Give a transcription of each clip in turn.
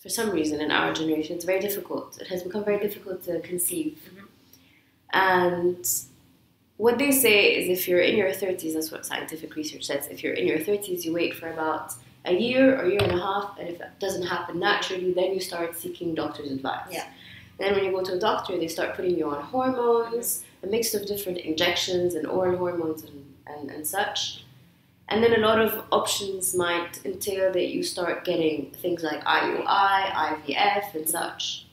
for some reason in our generation, it's very difficult. It has become very difficult to conceive. And what they say is if you're in your 30s, that's what scientific research says, if you're in your 30s, you wait for about a year or year and a half, and if that doesn't happen naturally, then you start seeking doctor's advice. Yeah. Then when you go to a doctor, they start putting you on hormones, a mix of different injections and oral hormones and such. And then a lot of options might entail that you start getting things like IUI, IVF, and such.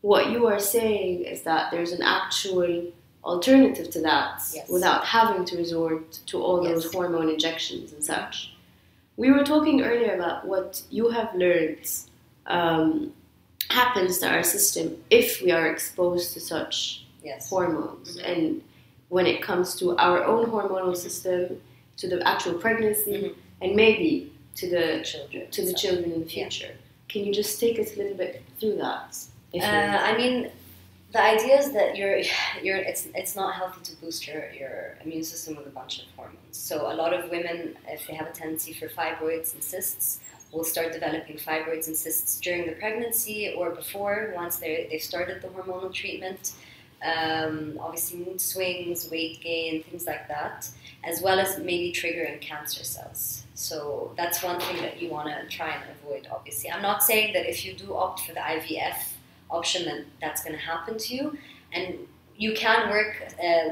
What you are saying is that there's an actual alternative to that without having to resort to all those hormone injections and such. We were talking earlier about what you have learned happens to our system if we are exposed to such hormones. And when it comes to our own hormonal system, to the actual pregnancy, and maybe to the children in the future. Can you just take us a little bit through that? I mean, the idea is that it's not healthy to boost your immune system with a bunch of hormones. So a lot of women, if they have a tendency for fibroids and cysts, will start developing fibroids and cysts during the pregnancy or before, once they've started the hormonal treatment. Obviously mood swings, weight gain, things like that, as well as maybe triggering cancer cells. So that's one thing that you want to try and avoid, obviously. I'm not saying that if you do opt for the IVF option that that's going to happen to you, and you can work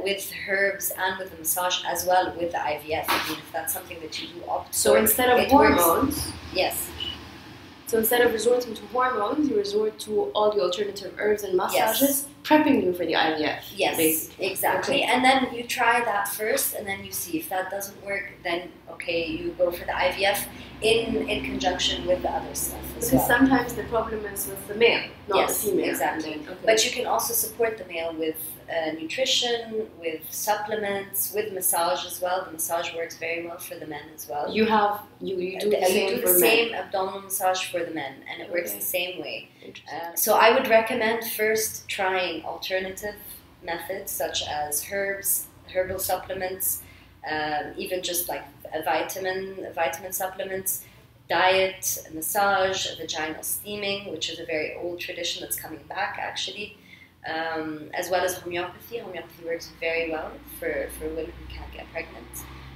with herbs and with the massage as well with the IVF, I mean, if that's something that you do opt for. So instead of hormones? Yes. So instead of resorting to hormones, you resort to all the alternative herbs and massages, prepping you for the IVF. Yes, basically. Exactly. Okay. And then you try that first, and then you see if that doesn't work, then okay, you go for the IVF in conjunction with the other stuff as because sometimes the problem is with the male, not the female. Exactly. But you can also support the male with nutrition, with supplements, with massage as well. The massage works very well for the men as well. You do the same abdominal massage for the men, and it works the same way. So I would recommend first trying alternative methods such as herbal supplements, even just like vitamin supplements, diet, massage, vaginal steaming, which is a very old tradition that's coming back actually, as well as homeopathy. Homeopathy works very well for women who can't get pregnant.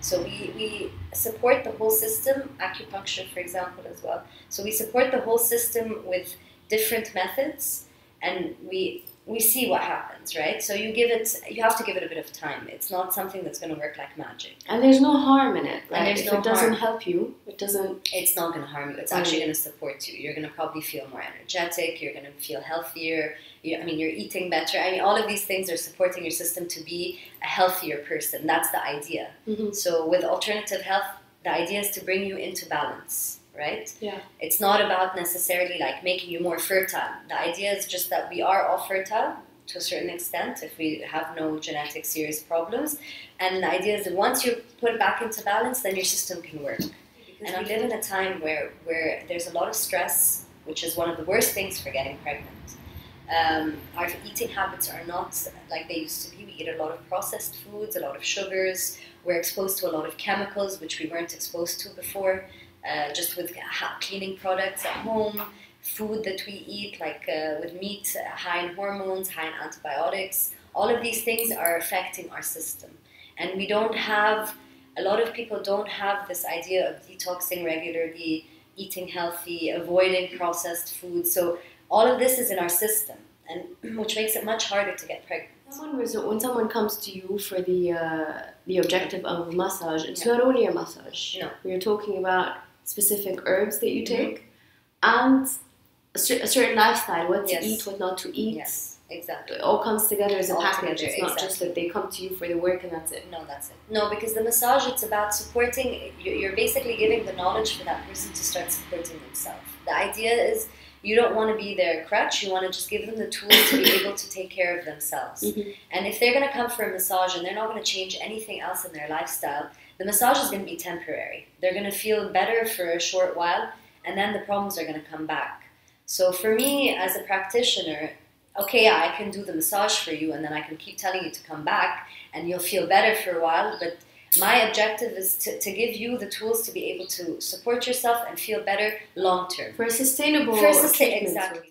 So we support the whole system, acupuncture for example as well. So we support the whole system with different methods, and we see what happens, right? So you have to give it a bit of time. It's not something that's going to work like magic. And there's no harm in it, right? And if it doesn't help you, it's not going to harm you. It's actually going to support you. You're going to probably feel more energetic. You're going to feel healthier. You're eating better. I mean, all of these things are supporting your system to be a healthier person. That's the idea. So with alternative health, the idea is to bring you into balance. Right? Yeah. It's not about necessarily like making you more fertile. The idea is just that we are all fertile to a certain extent if we have no genetic serious problems. And the idea is that once you put it back into balance, then your system can work. And we live in a time where there's a lot of stress, which is one of the worst things for getting pregnant. Our eating habits are not like they used to be. We eat a lot of processed foods, a lot of sugars. We're exposed to a lot of chemicals, which we weren't exposed to before. Just with cleaning products at home, food that we eat, like with meat, high in hormones, high in antibiotics. All of these things are affecting our system. And a lot of people don't have this idea of detoxing regularly, eating healthy, avoiding processed food. So all of this is in our system, and which makes it much harder to get pregnant. When someone comes to you for the objective of a massage, it's not only a massage. No. We're talking about specific herbs that you take, and a certain lifestyle, what to eat, what not to eat. Yes, exactly. It all comes together as a package. It's not just that they come to you for the work and that's it. No, that's it. No, because the massage, it's about supporting, you're basically giving the knowledge for that person to start supporting themselves. The idea is you don't want to be their crutch, you want to just give them the tools to be able to take care of themselves. And if they're going to come for a massage and they're not going to change anything else in their lifestyle, the massage is going to be temporary. They're going to feel better for a short while, and then the problems are going to come back. So for me, as a practitioner, okay, yeah, I can do the massage for you, and then I can keep telling you to come back, and you'll feel better for a while, but My objective is to give you the tools to be able to support yourself and feel better long term. For a sustainable First, treatment. exactly.